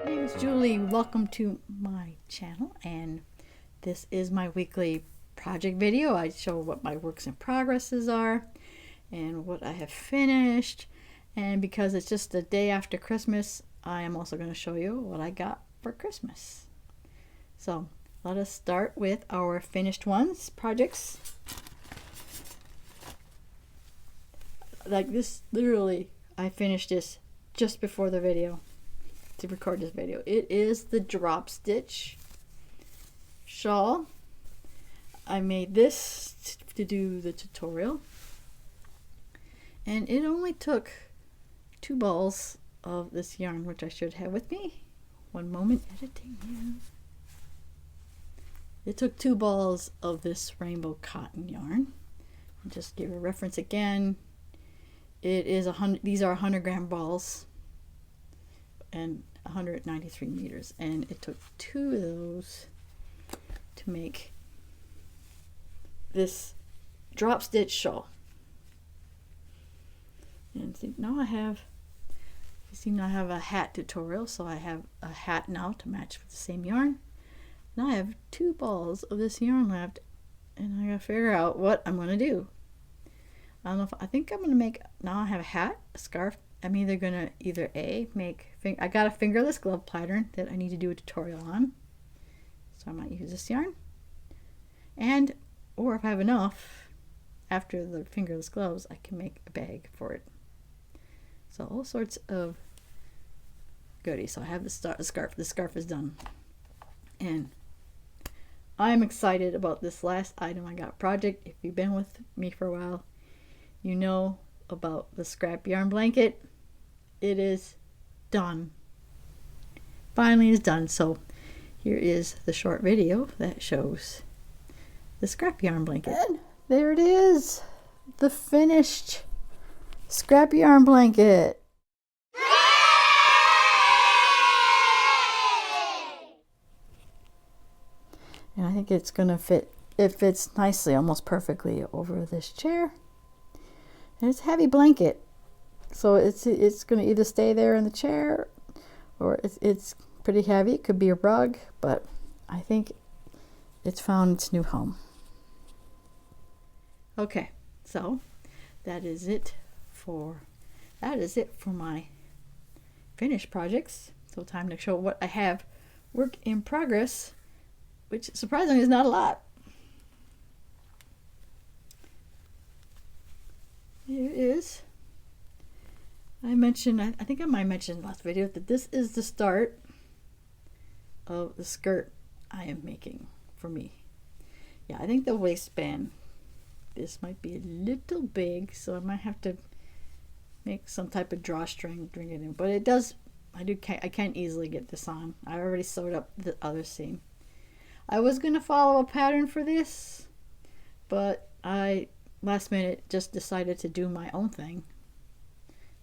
My name is Julie. Welcome to my channel, and this is my weekly project video. I show what my works in progresses are and what I have finished. And because it's just the day after Christmas, I am also going to show you what I got for Christmas. So let us start with our finished ones projects. Like this, literally, I finished this just before the video, to record this video. It is the drop stitch shawl. I made this to do the tutorial, and it only took 2 balls of this yarn, which I should have with me. One moment, editing you. It took 2 balls of this rainbow cotton yarn. I'll just give a reference again. It is 100. These are 100-gram balls and 193 meters, and it took 2 of those to make this drop stitch shawl. And see, now I have, you see, now I have a hat tutorial, so I have a hat now to match with the same yarn. Now I have 2 balls of this yarn left, and I gotta figure out what I'm gonna do. I don't know if, I think I'm gonna make, now I have a hat, a scarf. I'm either gonna make, I got a fingerless glove pattern that I need to do a tutorial on, so I might use this yarn, and or if I have enough after the fingerless gloves, I can make a bag for it. So all sorts of goodies. So I have the scarf. The scarf is done, and I'm excited about this last item I got project. If you've been with me for a while, you know about the scrap yarn blanket. It is done. Finally is done. So here is the short video that shows the scrap yarn blanket. And there it is, the finished scrap yarn blanket. And I think it's gonna fit, it fits nicely, almost perfectly over this chair. And it's a heavy blanket, so it's gonna either stay there in the chair, or it's pretty heavy. It could be a rug, but I think it's found its new home. Okay, so that is it for my finished projects. So time to show what I have work in progress, which surprisingly is not a lot. Here it is. I mentioned, I think I might mention in the last video that this is the start of the skirt I am making for me. Yeah, I think the waistband, this might be a little big, so I might have to make some type of drawstring to bring it in. But it does, I can easily get this on. I already sewed up the other seam. I was gonna follow a pattern for this, but I last minute just decided to do my own thing.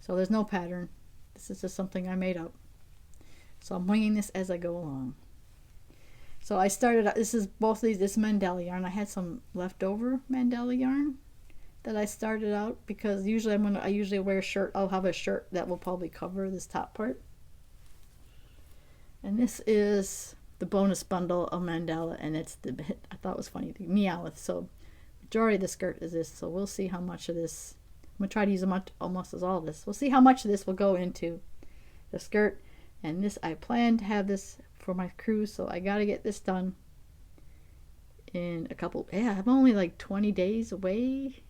So there's no pattern. This is just something I made up. So I'm winging this as I go along. So I started, this is both these, this mandala yarn. I had some leftover mandala yarn that I started out, because usually I usually wear a shirt. I'll have a shirt that will probably cover this top part. And this is the bonus bundle of mandala, and it's the, I thought it was funny, the meowth. So majority of the skirt is this, so we'll see how much of this, I'm gonna try to use almost as all of this. We'll see how much of this will go into the skirt. And this, I plan to have this for my cruise, so I gotta get this done in a couple, yeah, I'm only like 20 days away,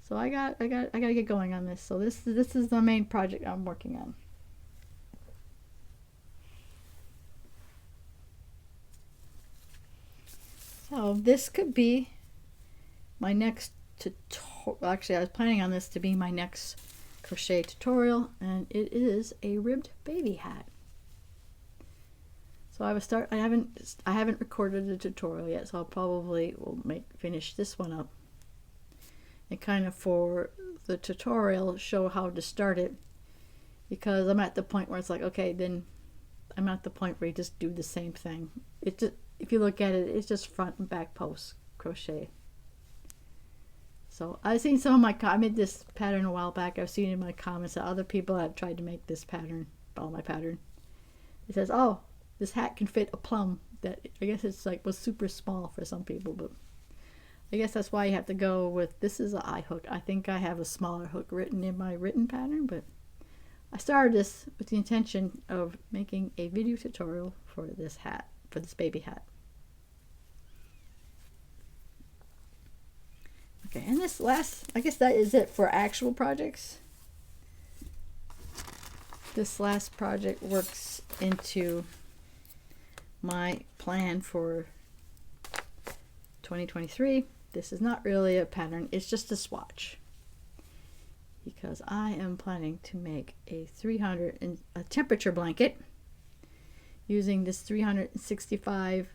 so I gotta get going on this. So this is the main project I'm working on. So this could be my next tutorial. Actually, I was planning on this to be my next crochet tutorial, and it is a ribbed baby hat. So I haven't recorded the tutorial yet, so I'll probably finish this one up, and kind of for the tutorial show how to start it, because I'm at the point where it's like, okay, then I'm at the point where you just do the same thing. It just, if you look at it, it's just front and back post crochet. So I've seen some of my, I made this pattern a while back. I've seen in my comments that other people have tried to make this pattern, follow my pattern. It says, oh, this hat can fit a plum. That, I guess it's like, was super small for some people, but I guess that's why you have to go with, this is an eye hook. I think I have a smaller hook written in my written pattern, but I started this with the intention of making a video tutorial for this hat, for this baby hat. Okay, and this last, I guess that is it for actual projects. This last project works into my plan for 2023. This is not really a pattern, it's just a swatch. Because I am planning to make a a temperature blanket using this 365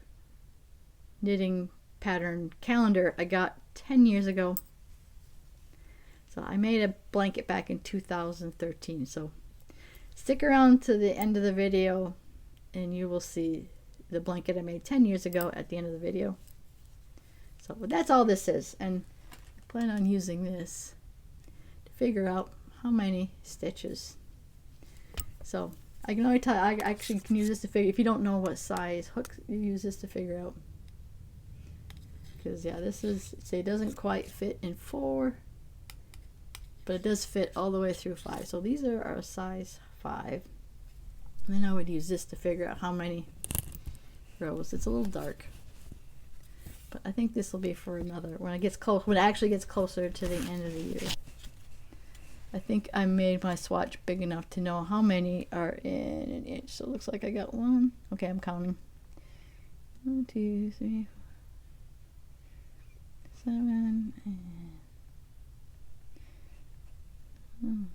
knitting pattern calendar I got 10 years ago. So I made a blanket back in 2013. So stick around to the end of the video and you will see the blanket I made 10 years ago at the end of the video. So that's all this is, and I plan on using this to figure out how many stitches. So I can only tell you, I actually can use this to figure, if you don't know what size hook you use this to figure out. Because yeah, this is, say, it doesn't quite fit in 4, but it does fit all the way through 5. So these are our size 5. And then I would use this to figure out how many rows. It's a little dark, but I think this will be for another, when it gets close, when it actually gets closer to the end of the year. I think I made my swatch big enough to know how many are in an inch. So it looks like I got 1. Okay, I'm counting. 1, 2, 3, 4, 7, and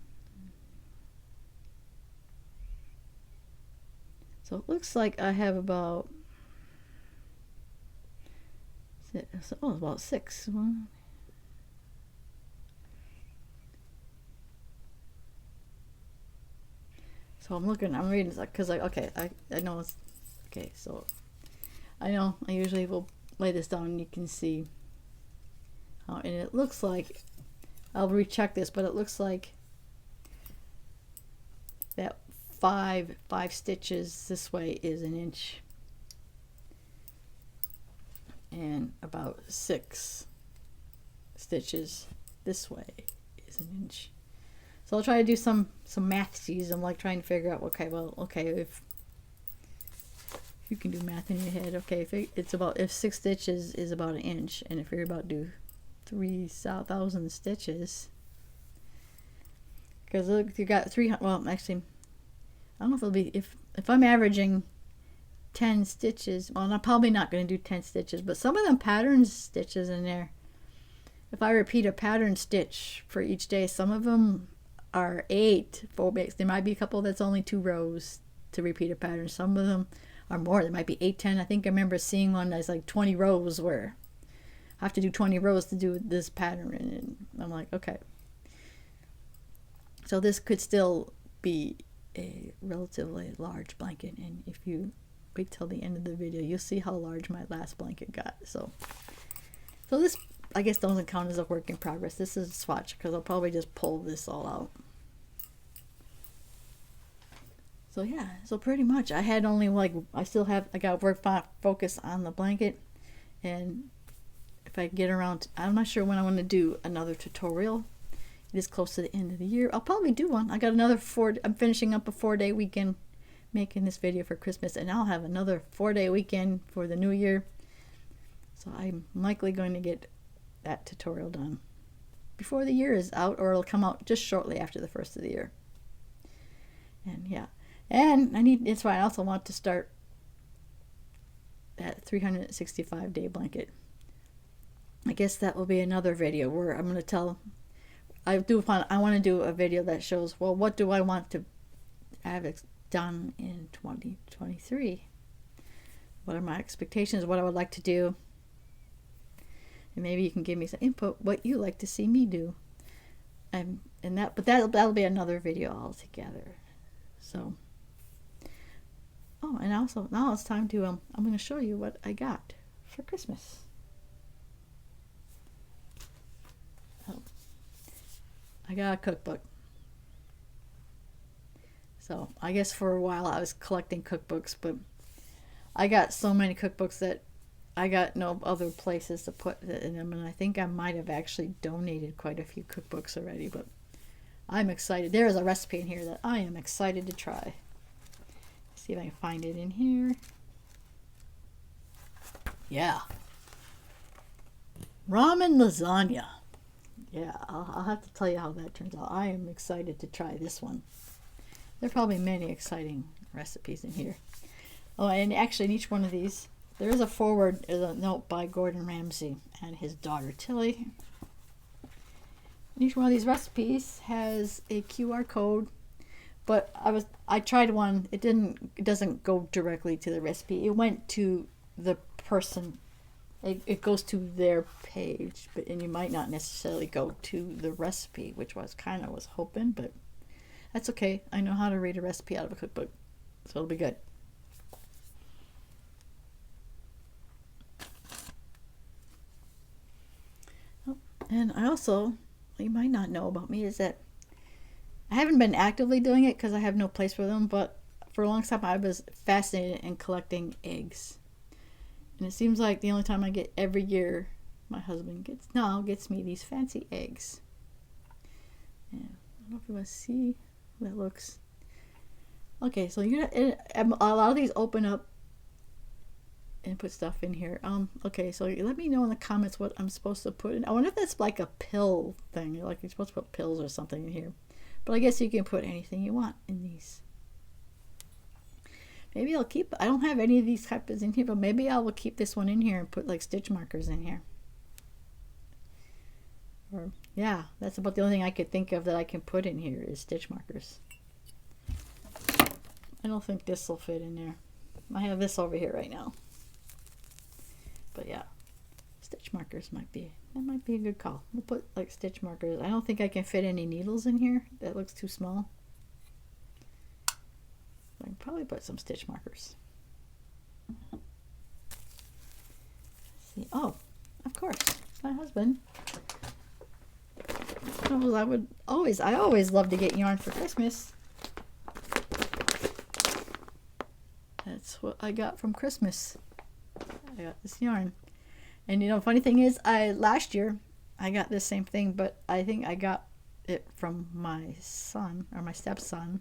so it looks like I have about, about 6. So I'm looking, I'm reading, because okay, I know it's, okay, so I know I usually will lay this down and you can see how, and it looks like, I'll recheck this, but it looks like that 5 stitches this way is an inch, and about 6 stitches this way is an inch. So I'll try to do some mathsies. I'm like trying to figure out, okay, well, okay, if you can do math in your head, okay, if it's about, if 6 stitches is about an inch, and if you're about to do 3,000 stitches, because look, you got 300, well, actually, I don't know if it'll be, if I'm averaging 10 stitches, well, I'm probably not going to do 10 stitches, but some of them pattern stitches in there, if I repeat a pattern stitch for each day, some of them are 8 full makes. There might be a couple that's only 2 rows to repeat a pattern. Some of them are more. There might be 8, 10. I think I remember seeing one that's like 20 rows where I have to do 20 rows to do this pattern, and I'm like, okay. So this could still be a relatively large blanket, and if you wait till the end of the video, you'll see how large my last blanket got. So this, I guess, doesn't count as a work in progress. This is a swatch because I'll probably just pull this all out. So yeah, so pretty much I had only like, I got work focus on the blanket, and if I get around, I'm not sure when I want to do another tutorial. It is close to the end of the year. I'll probably do one. I got another I'm finishing up a 4-day weekend making this video for Christmas, and I'll have another 4-day weekend for the new year. So I'm likely going to get that tutorial done before the year is out, or it'll come out just shortly after the first of the year. And yeah, and that's why I also want to start that 365-day blanket. I guess that will be another video where I'm going to tell, I want to do a video that shows, well, what do I want to have done in 2023? What are my expectations? What I would like to do? And maybe you can give me some input what you like to see me do. But that'll be another video altogether. So, oh, and also now it's time to I'm going to show you what I got for Christmas. I got a cookbook. So I guess for a while I was collecting cookbooks, but I got so many cookbooks that I got no other places to put it in them, and I think I might have actually donated quite a few cookbooks already, but I'm excited. There is a recipe in here that I am excited to try. Let's see if I can find it in here. Yeah. Ramen lasagna. Yeah, I'll have to tell you how that turns out. I am excited to try this one. There are probably many exciting recipes in here. Oh, and actually in each one of these, there is a foreword, there's a note by Gordon Ramsay and his daughter Tilly. And each one of these recipes has a QR code, but I tried one. It doesn't go directly to the recipe. It went to the person. It goes to their page, and you might not necessarily go to the recipe, which was kind of was hoping, but that's okay. I know how to read a recipe out of a cookbook, so it'll be good. Oh, and I also, you might not know about me, is that I haven't been actively doing it because I have no place for them, but for a long time I was fascinated in collecting eggs. And it seems like the only time I get every year, my husband gets me these fancy eggs. And I don't know if you want to see how that looks. Okay, so a lot of these open up and put stuff in here. Okay, so let me know in the comments what I'm supposed to put in. I wonder if that's like a pill thing, like you're supposed to put pills or something in here. But I guess you can put anything you want in these. Maybe I'll keep, I don't have any of these types in here, but maybe I will keep this one in here and put like stitch markers in here. Or, yeah, that's about the only thing I could think of that I can put in here is stitch markers. I don't think this will fit in there. I have this over here right now. But yeah, stitch markers might be a good call. We'll put like stitch markers. I don't think I can fit any needles in here. That looks too small. I can probably put some stitch markers. Let's see. Oh, of course, my husband. I always love to get yarn for Christmas. That's what I got from Christmas. I got this yarn. And you know, funny thing is, last year I got this same thing, but I think I got it from my son or my stepson.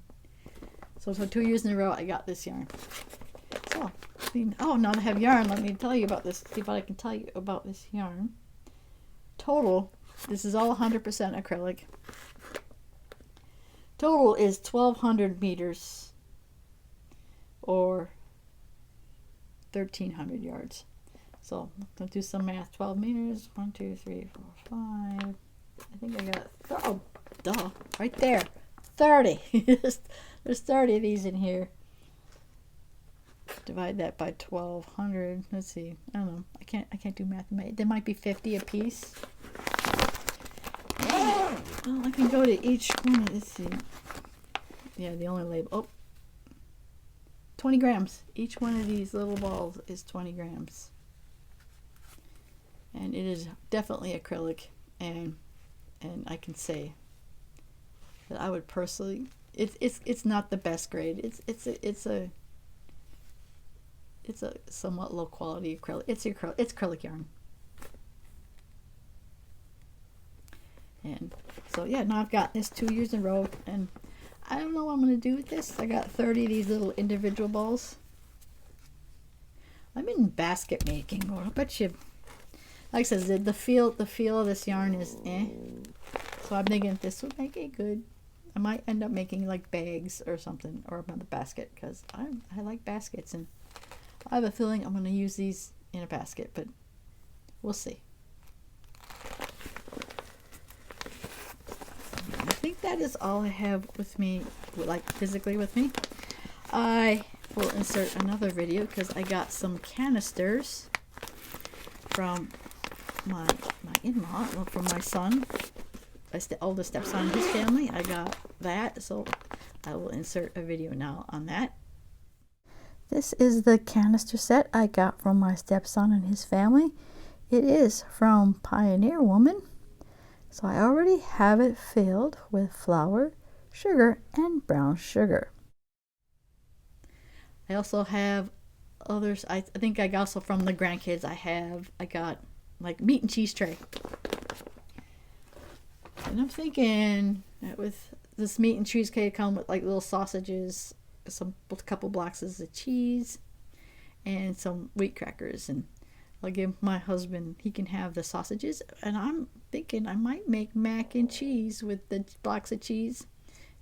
So for 2 years in a row, I got this yarn. So, now that I have yarn, let me tell you about this. See what I can tell you about this yarn. Total, this is all 100% acrylic. Total is 1,200 meters or 1,300 yards. So, let's do some math. 12 meters, 1, 2, 3, 4, 5. I think I got, oh, duh, right there. 30. There's 30 of these in here. Divide that by 1,200. Let's see. I don't know. I can't do math. There might be 50 a piece. Well, I can go to each one. Let's see. Yeah, the only label. Oh, 20 grams. Each one of these little balls is 20 grams. And it is definitely acrylic. And I can say that I would personally. It's not the best grade. It's a somewhat low quality acrylic. It's acrylic yarn. And so yeah, now I've got this 2 years in a row, and I don't know what I'm gonna do with this. I got 30 of these little individual balls. I'm in basket making. Well, I bet you, like I said, the feel of this yarn is eh. So I'm thinking this would make it good. I might end up making like bags or something, or another basket, because I like baskets, and I have a feeling I'm going to use these in a basket, but we'll see. I think that is all I have with me, like physically with me. I will insert another video because I got some canisters from my in-law, from my son. Oldest stepson and his family. I got that, so I will insert a video now on that. This is the canister set I got from my stepson and his family. It is from Pioneer Woman. So I already have it filled with flour, sugar, and brown sugar. I also have others. I think I got also from the grandkids. I got like meat and cheese tray. And I'm thinking that with this meat and cheese tray come with like little sausages, a couple blocks of cheese, and some wheat crackers. And I'll give my husband, he can have the sausages. And I'm thinking I might make mac and cheese with the blocks of cheese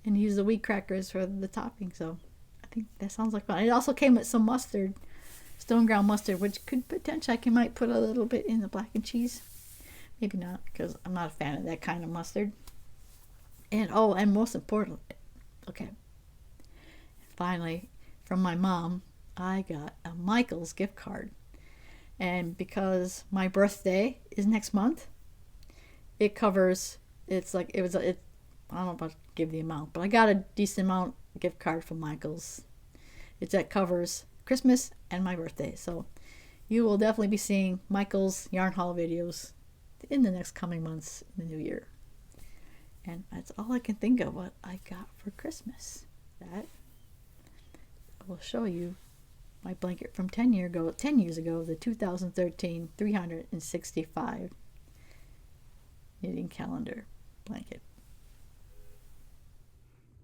and use the wheat crackers for the topping. So I think that sounds like fun. It also came with some mustard, stone ground mustard, which could potentially, I might put a little bit in the black and cheese. Maybe not, because I'm not a fan of that kind of mustard. And oh, and most important, okay, finally, from my mom, I got a Michael's gift card. And because my birthday is next month, it covers, it's like, I don't know about to give the amount, but I got a decent amount gift card from Michael's. That covers Christmas and my birthday. So you will definitely be seeing Michael's Yarn Haul videos in the next coming months in the new year. And that's all I can think of what I got for Christmas. That I will show you my blanket from 10 years ago, the 2013 365 knitting calendar blanket.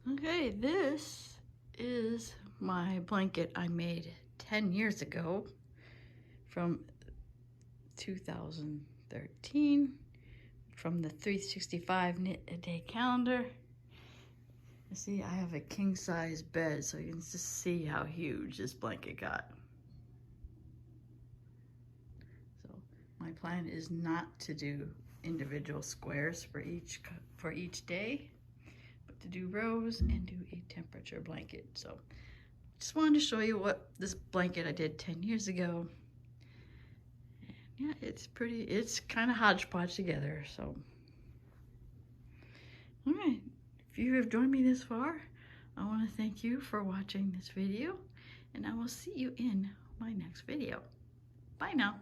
Okay, this is my blanket I made 10 years ago from 2013 from the 365 knit a day calendar. You see, I have a king size bed, so you can just see how huge this blanket got. So my plan is not to do individual squares for each day, but to do rows and do a temperature blanket. So just wanted to show you what this blanket I did 10 years ago. Yeah, it's kind of hodgepodge together, so. All right, if you have joined me this far, I want to thank you for watching this video, and I will see you in my next video. Bye now.